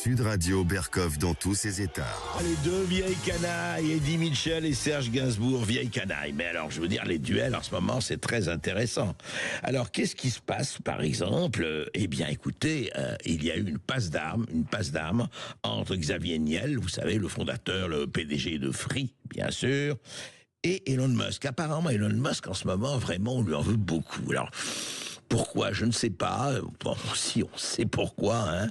Sud Radio Berkov dans tous ses états. Les deux vieilles canailles, Eddie Mitchell et Serge Gainsbourg, vieilles canailles. Mais alors, je veux dire, les duels en ce moment, c'est très intéressant. Alors, qu'est-ce qui se passe, par exemple? Eh bien, écoutez, il y a eu une passe d'armes entre Xavier Niel, vous savez, le fondateur, le PDG de Free, bien sûr, et Elon Musk. Apparemment, Elon Musk, en ce moment, vraiment, on lui en veut beaucoup. Alors, pourquoi? Je ne sais pas. Bon, si, on sait pourquoi, hein.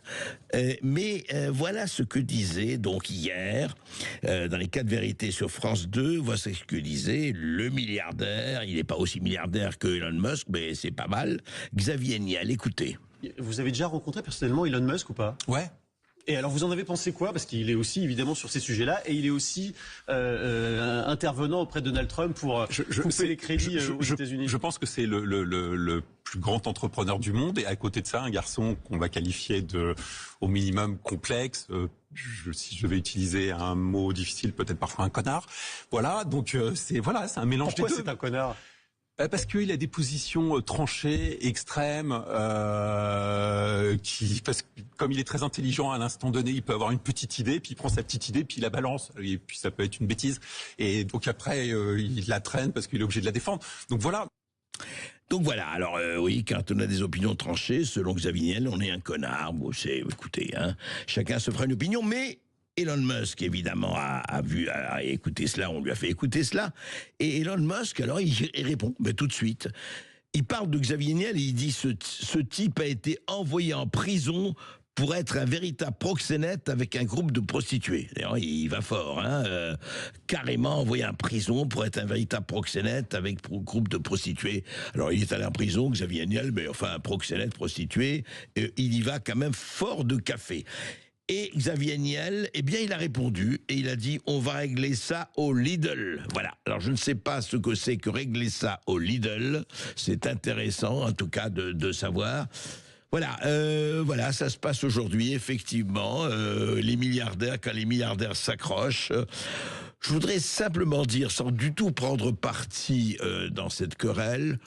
Mais voilà ce que disait donc hier, dans les 4 vérités sur France 2, voilà ce que disait le milliardaire, il n'est pas aussi milliardaire que Elon Musk, mais c'est pas mal, Xavier Niel. Écoutez. Vous avez déjà rencontré personnellement Elon Musk ou pas? Ouais. Et alors, vous en avez pensé quoi? Parce qu'il est aussi, évidemment, sur ces sujets-là, et il est aussi intervenant auprès de Donald Trump pour couper les crédits aux États-Unis. Je pense que c'est le plus grand entrepreneur du monde, et à côté de ça, un garçon qu'on va qualifier de, au minimum, complexe. Si je vais utiliser un mot difficile, peut-être parfois un connard. Voilà, donc c'est un mélange des deux. Pourquoi c'est un connard? Parce qu'il a des positions tranchées, extrêmes, parce que comme il est très intelligent, à l'instant donné, il peut avoir une petite idée, puis il prend sa petite idée, puis il la balance, et puis ça peut être une bêtise, et donc après, il la traîne parce qu'il est obligé de la défendre. Donc voilà. Alors oui, quand on a des opinions tranchées, selon Xavier Niel, on est un connard. Bon, écoutez, hein, chacun se fera une opinion, mais Elon Musk, évidemment, a écouté cela, on lui a fait écouter cela, et Elon Musk, alors, il répond, mais tout de suite. Il parle de Xavier Niel et il dit ce type a été envoyé en prison pour être un véritable proxénète avec un groupe de prostituées. D'ailleurs, il va fort, hein, carrément envoyé en prison pour être un véritable proxénète avec un groupe de prostituées. Alors, il est allé en prison, Xavier Niel, mais enfin, un proxénète, prostituée, il y va quand même fort de café. Et Xavier Niel, eh bien, il a répondu et il a dit on va régler ça au Lidl. Voilà. Alors, je ne sais pas ce que c'est que régler ça au Lidl. C'est intéressant, en tout cas, de savoir. Voilà, ça se passe aujourd'hui, effectivement. Les milliardaires, quand les milliardaires s'accrochent. Je voudrais simplement dire, sans du tout prendre parti dans cette querelle,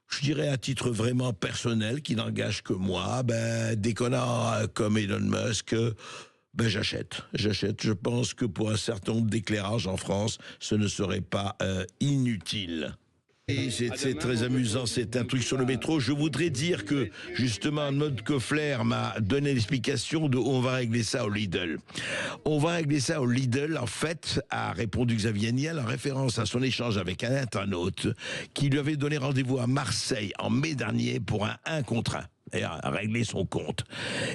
je dirais à titre vraiment personnel, qui n'engage que moi, des connards comme Elon Musk, j'achète. Je pense que pour un certain nombre d'éclairages en France, ce ne serait pas inutile. Et c'est très amusant, c'est un truc sur le métro. Je voudrais dire que, justement, Maud Koffler m'a donné l'explication de on va régler ça au Lidl. On va régler ça au Lidl, en fait, a répondu Xavier Niel en référence à son échange avec un internaute qui lui avait donné rendez-vous à Marseille en mai dernier pour un 1 contre 1. À régler son compte.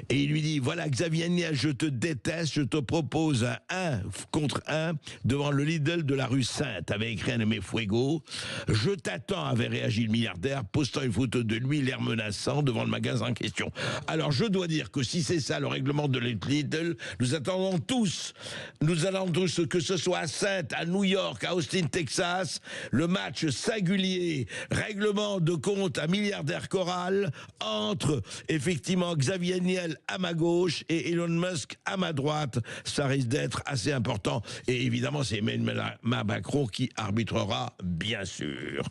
Et il lui dit, voilà Xavier Niel, je te déteste, je te propose un 1 contre 1 devant le Lidl de la rue Sainte, avait écrit un de mes Fuego. Je t'attends, avait réagi le milliardaire, postant une photo de lui, l'air menaçant, devant le magasin en question. Alors je dois dire que si c'est ça le règlement de Lidl, nous attendons tous, que ce soit à Sainte, à New York, à Austin, Texas, le match singulier, règlement de compte à milliardaire choral, entre effectivement Xavier Niel à ma gauche et Elon Musk à ma droite. Ça risque d'être assez important. Et évidemment, c'est Emmanuel Macron qui arbitrera, bien sûr.